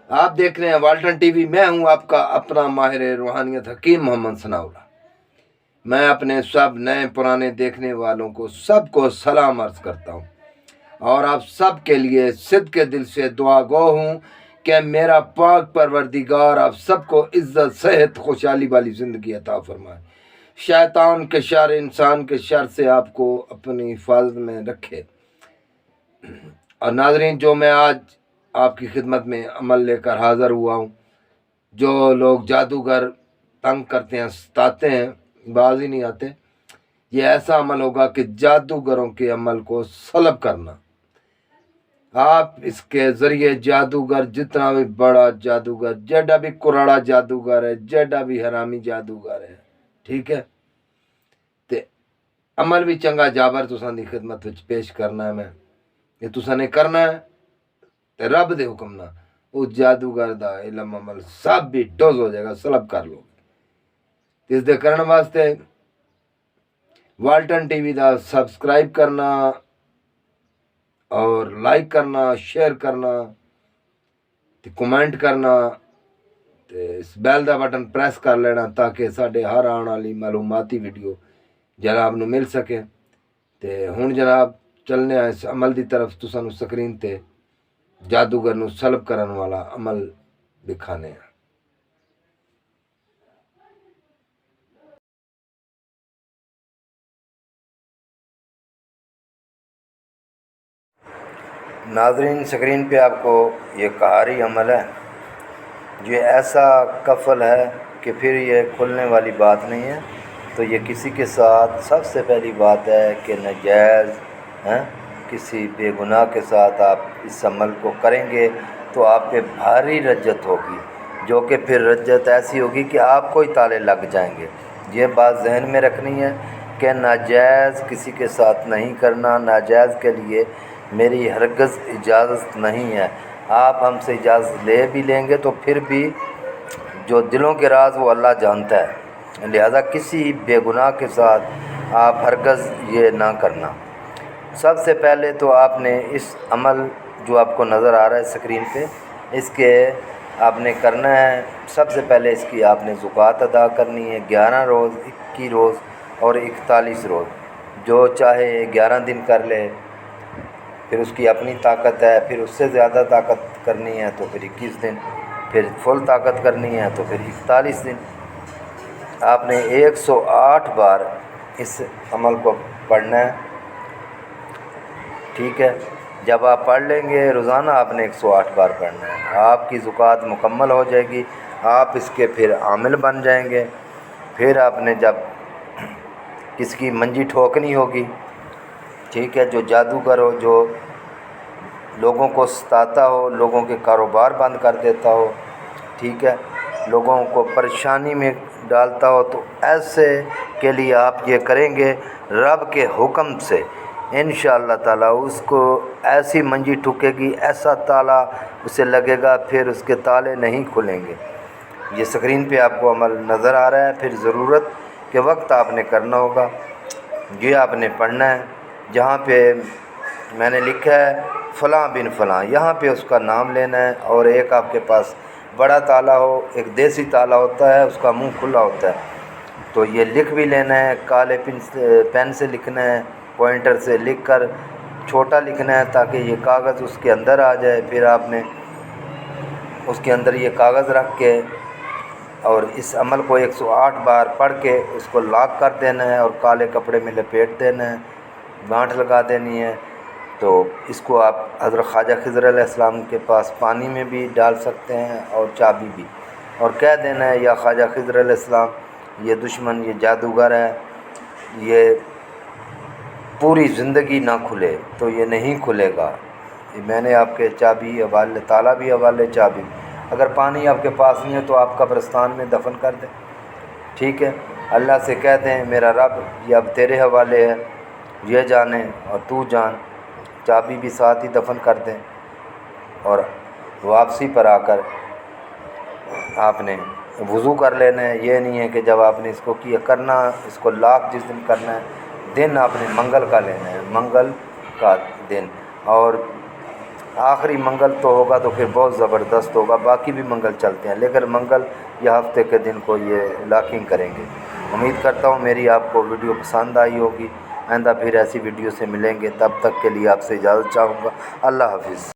आप देख रहे हैं वाल्टन टीवी। मैं हूं आपका अपना माहिर रूहानियत हकीम मोहम्मद सनाउल्लाह। मैं अपने सब नए पुराने देखने वालों को सबको सलाम अर्ज करता हूं और आप सब के लिए सिद्ध के दिल से दुआ गो हूं कि मेरा पाक परवरदिगार आप सबको इज्जत, सेहत, खुशहाली वाली ज़िंदगी अता फरमाए। शैतान के शर, इंसान के शर से आपको अपनी हिफाजत में रखे। और नाज़रीन, जो मैं आज आपकी खिदमत में अमल लेकर हाज़िर हुआ हूँ, जो लोग जादूगर तंग करते हैं, सताते हैं, बाज ही नहीं आते, ये ऐसा अमल होगा कि जादूगरों के अमल को सलब करना। आप इसके ज़रिए जादूगर, जितना भी बड़ा जादूगर, जेडा भी कुराड़ा जादूगर है, जेडा भी हरामी जादूगर है, ठीक है, ते अमल भी चंगा जाबर तुसां दी खिदमत विच पेश करना है। मैं ये तुसां ने करना है ते रब दे हुक्म ना उस जादूगर दा इलम अमल सब भी डोज हो जाएगा, सलब कर लोगे। इस दे करन वास्ते वाल्टन टीवी दा सब्सक्राइब करना और लाइक करना, शेयर करना ते कमेंट करना ते इस बैल दा बटन प्रेस कर लेना ताकि साडे हर आने वाली मालूमाती वीडियो जनाब नूं मिल सके। ते हुण जनाब चलने आ इस अमल की तरफ। तुसां नूं स्क्रीन ते जादूगर नूं सलब करन वाला अमल दिखाने हैं। नाजरीन, स्क्रीन पे आपको ये कहारी अमल है। ये ऐसा कफल है कि फिर ये खुलने वाली बात नहीं है। तो ये किसी के साथ सबसे पहली बात है कि नाजायज़ हैं, किसी बेगुनाह के साथ आप इस अमल को करेंगे तो आप पे भारी रज्जत होगी, जो कि फिर रज्जत ऐसी होगी कि आपको ही ताले लग जाएंगे। ये बात जहन में रखनी है कि नाजायज़ किसी के साथ नहीं करना। नाजायज़ के लिए मेरी हरगिज़ इजाज़त नहीं है। आप हमसे इजाज़त ले भी लेंगे तो फिर भी जो दिलों के राज वो अल्लाह जानता है। लिहाजा किसी बेगुनाह के साथ आप हरगिज़ ये ना करना। सबसे पहले तो आपने इस अमल जो आपको नज़र आ रहा है स्क्रीन पे, इसके आपने करना है। सबसे पहले इसकी आपने ज़कात अदा करनी है 11 रोज़, 21 रोज़ और 41 रोज़। जो चाहे 11 दिन कर ले, फिर उसकी अपनी ताकत है। फिर उससे ज़्यादा ताकत करनी है तो फिर 21 दिन, फिर फुल ताकत करनी है तो फिर 41 दिन। आपने 108 बार इस अमल को पढ़ना है, ठीक है। जब आप पढ़ लेंगे, रोज़ाना आपने 108 बार पढ़ना है, आपकी ज़कात मुकम्मल हो जाएगी। आप इसके फिर आमिल बन जाएंगे। फिर आपने जब किसकी मंजी ठोकनी होगी, ठीक है, जो जादूगर हो, जो लोगों को सताता हो, लोगों के कारोबार बंद कर देता हो, ठीक है, लोगों को परेशानी में डालता हो, तो ऐसे के लिए आप ये करेंगे रब के हुक्म से, इंशाअल्लाह ताला उसको ऐसी मंजी ठुकेगी, ऐसा ताला उसे लगेगा, फिर उसके ताले नहीं खुलेंगे। ये स्क्रीन पे आपको अमल नज़र आ रहा है। फिर ज़रूरत के वक्त आपने करना होगा। ये आपने पढ़ना है। जहाँ पे मैंने लिखा है फ़लाँ बिन फ़लाँ, यहाँ पे उसका नाम लेना है। और एक आपके पास बड़ा ताला हो, एक देसी ताला होता है, उसका मुंह खुला होता है, तो ये लिख भी लेना है। काले पेन से लिखना है, पॉइंटर से लिख कर छोटा लिखना है ताकि ये कागज़ उसके अंदर आ जाए। फिर आपने उसके अंदर ये कागज़ रख के और इस अमल को 108 बार पढ़ के उसको लॉक कर देना है और काले कपड़े में लपेट देना है, गांठ लगा देनी है। तो इसको आप हज़रत ख्वाजा खिज़र अलैहिस्सलाम के पास पानी में भी डाल सकते हैं और चाबी भी, और कह देना है या ख्वाजा खिज़र अलैहिस्सलाम, ये दुश्मन, ये जादूगर है, ये पूरी ज़िंदगी ना खुले, तो ये नहीं खुलेगा। ये मैंने आपके चाबी हवाले, ताला भी हवाले, चाबी। अगर पानी आपके पास नहीं है तो आप कब्रिस्तान में दफन कर दें, ठीक है। अल्लाह से कह दें मेरा रब ये अब तेरे हवाले है, ये जाने और तू जान। चाबी भी साथ ही दफन कर दें और वापसी पर आकर आपने वज़ू कर लेना है। ये नहीं है कि जब आपने इसको किया करना, इसको लॉक जिस दिन करना है दिन आपने मंगल का लेना है, मंगल का दिन। और آخری منگل تو ہوگا تو پھر بہت زبردست ہوگا، باقی بھی منگل چلتے ہیں لیکن منگل یا ہفتے کے دن کو یہ لاکنگ کریں گے۔ امید کرتا ہوں میری آپ کو ویڈیو پسند آئی ہوگی، آئندہ پھر ایسی ویڈیو سے ملیں گے، تب تک کے لیے آپ سے اجازت چاہوں گا۔ اللہ حافظ۔